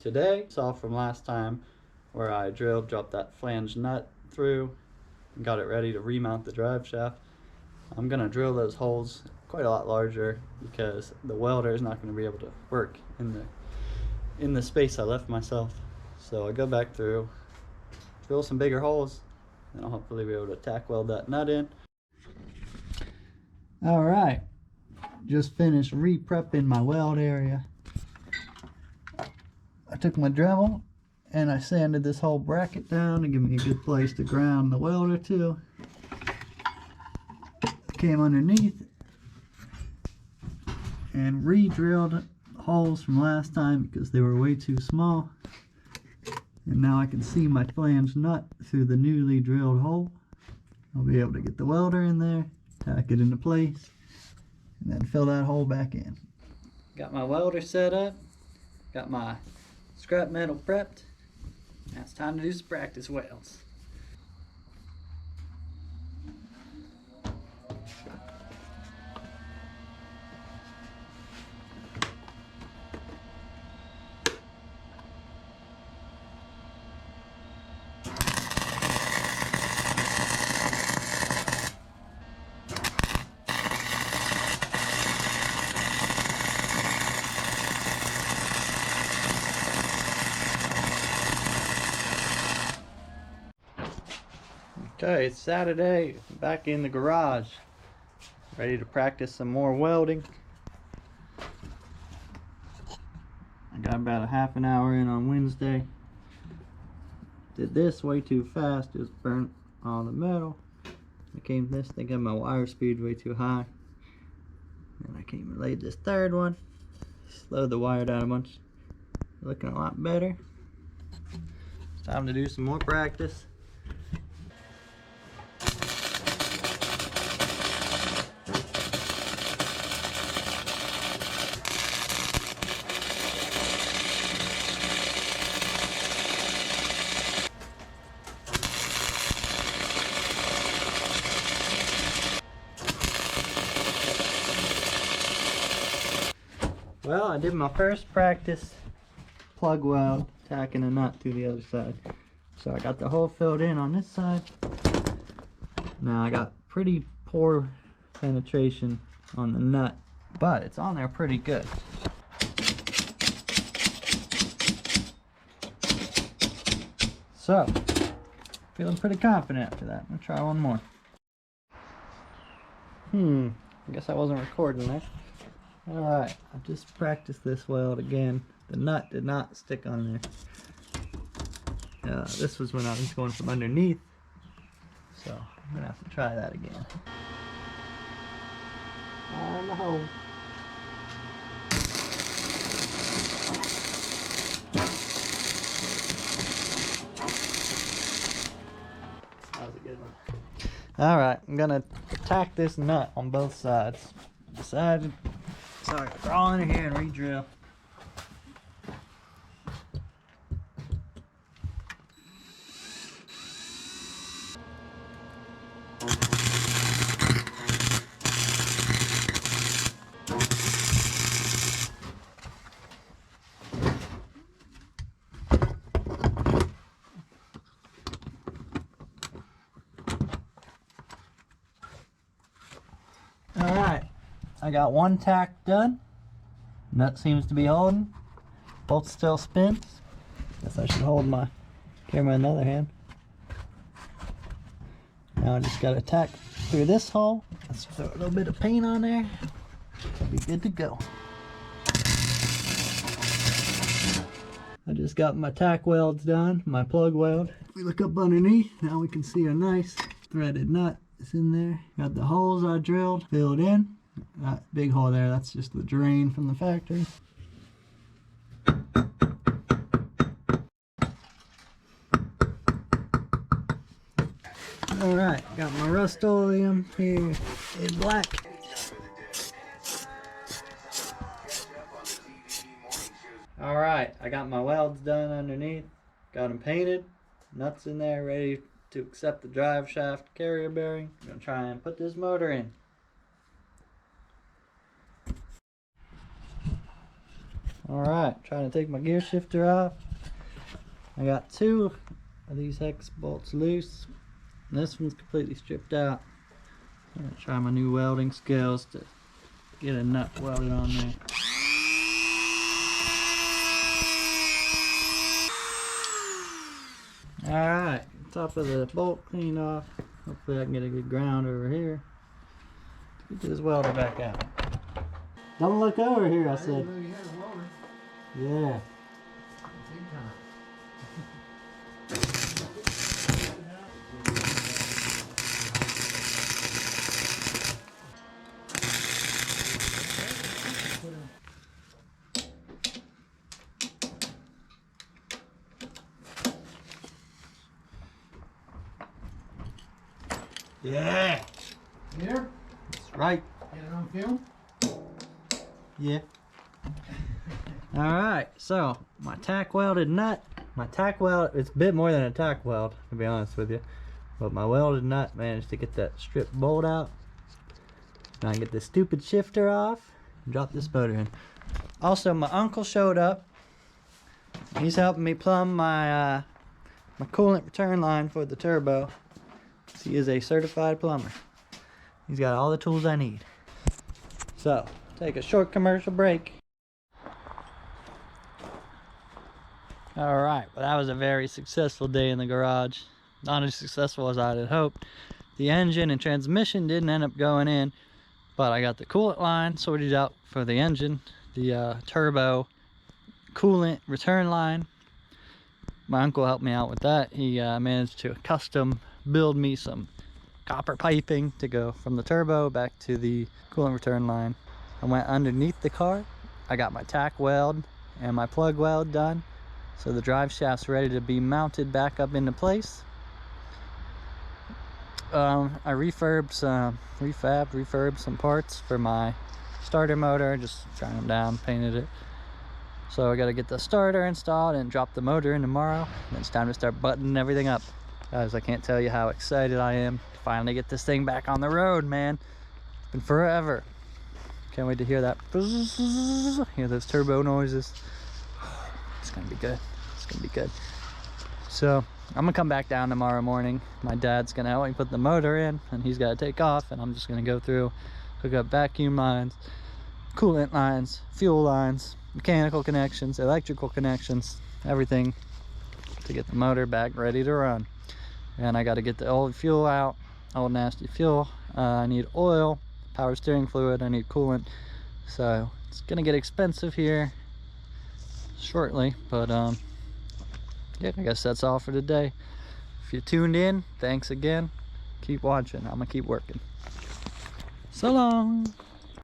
today. Saw from last time where I dropped that flange nut through and got it ready to remount the drive shaft. I'm gonna drill those holes quite a lot larger because the welder is not going to be able to work in the space I left myself. So I go back through, drill some bigger holes, and I'll hopefully be able to tack weld that nut in. All right, just finished re-prepping my weld area. I took my Dremel and I sanded this whole bracket down to give me a good place to ground the welder to. Came underneath and re-drilled holes from last time because they were way too small. And now I can see my flange nut through the newly drilled hole. I'll be able to get the welder in there, tack it into place, and then fill that hole back in. Got my welder set up, got my scrap metal prepped. Now it's time to do some practice welds. Okay, it's Saturday, back in the garage, ready to practice some more welding. I got about a half an hour in on Wednesday. Did this way too fast, just burnt all the metal. I came this, I got my wire speed way too high. And I came and laid this third one, slowed the wire down a bunch. Looking a lot better. It's time to do some more practice. Well, I did my first practice plug weld, tacking a nut to the other side. So I got the hole filled in on this side. Now I got pretty poor penetration on the nut, but it's on there pretty good. So, feeling pretty confident after that. I'm gonna try one more. I guess I wasn't recording there. Alright, I just practiced this weld again. The nut did not stick on there. This was when I was going from underneath. So, I'm gonna have to try that again. On the hole. That was a good one. Alright, I'm gonna tack this nut on both sides. Decided. So I crawl in here and re-drill. Alright, I got one tack done. Nut seems to be holding. Bolt still spins. Guess I should hold my camera in the other hand. Now I just got to tack through this hole. Let's throw a little bit of paint on there. I'll be good to go. I just got my tack welds done, my plug weld. If we look up underneath, now we can see a nice threaded nut is in there. Got the holes I drilled filled in. That big hole there, that's just the drain from the factory. Alright, got my Rust-Oleum here in black. Alright, I got my welds done underneath. Got them painted. Nuts in there ready to accept the drive shaft carrier bearing. I'm going to try and put this motor in. Alright, trying to take my gear shifter off. I got 2 of these hex bolts loose. And this one's completely stripped out. I'm gonna try my new welding skills to get a nut welded on there. Alright, top of the bolt cleaned off. Hopefully I can get a good ground over here. Get this welder back out. Don't look over here, I said. Yeah. Yeah. Here? That's right. Get it on film? Yeah. Alright, so my tack welded nut. My tack weld, it's a bit more than a tack weld, to be honest with you. But my welded nut managed to get that strip bolt out. Now I get this stupid shifter off and drop this motor in. Also, my uncle showed up. He's helping me plumb my my coolant return line for the turbo. He is a certified plumber. He's got all the tools I need. So, take a short commercial break. Alright, well that was a very successful day in the garage. Not as successful as I had hoped. The engine and transmission didn't end up going in, but I got the coolant line sorted out for the engine, the turbo coolant return line. My uncle helped me out with that. He managed to custom build me some copper piping to go from the turbo back to the coolant return line. I went underneath the car. I got my tack weld and my plug weld done, so the drive shaft's ready to be mounted back up into place. I refurbed some parts for my starter motor, just trying them down, painted it. So I got to get the starter installed and drop the motor in tomorrow. Then it's time to start buttoning everything up. Guys, I can't tell you how excited I am to finally get this thing back on the road, man. It's been forever. Can't wait to hear that. Hear those turbo noises. It's gonna be good. It's gonna be good. So I'm gonna come back down tomorrow morning. My dad's gonna help me put the motor in, and he's gotta take off, and I'm just gonna go through, hook up vacuum lines, coolant lines, fuel lines, mechanical connections, electrical connections, everything to get the motor back ready to run. And I got to get the old fuel out, old nasty fuel. I need oil, power steering fluid, I need coolant. So it's gonna get expensive here shortly, but yeah, I guess that's all for today. If you tuned in, thanks again. Keep watching. I'm gonna keep working. So long.